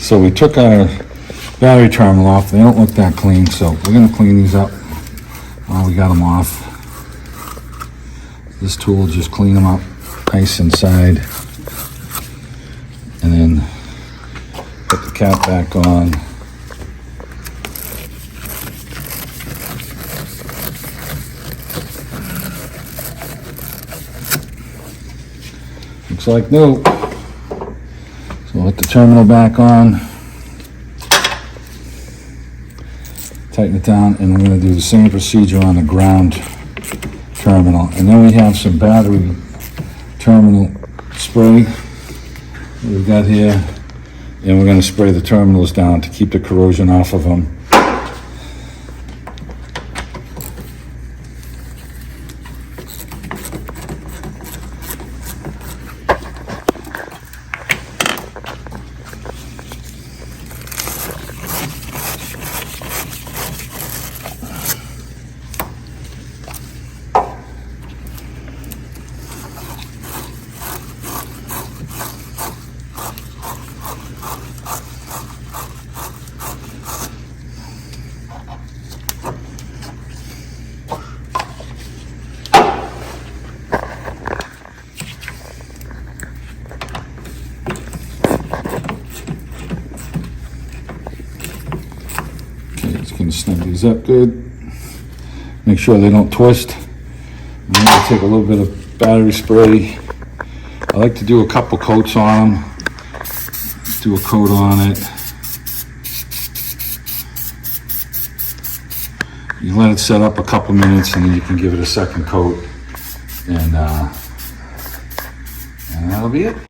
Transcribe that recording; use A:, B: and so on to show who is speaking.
A: So we took our battery terminal off. They don't look that clean, so we're gonna clean these up while we got them off. This tool will just clean them up nice inside. And then put the cap back on. Looks like new. So we'll put the terminal back on. Tighten it down, and we're going to do the same procedure on the ground terminal. And then we have some battery terminal spray that we've got here, and we're going to spray the terminals down to keep the corrosion off of them. Just gonna snug these up good. Make sure they don't twist. I'm gonna take a little bit of battery spray. I like to do a couple coats on them. Do a coat on it. You let it set up a couple minutes, and then you can give it a second coat, and that'll be it.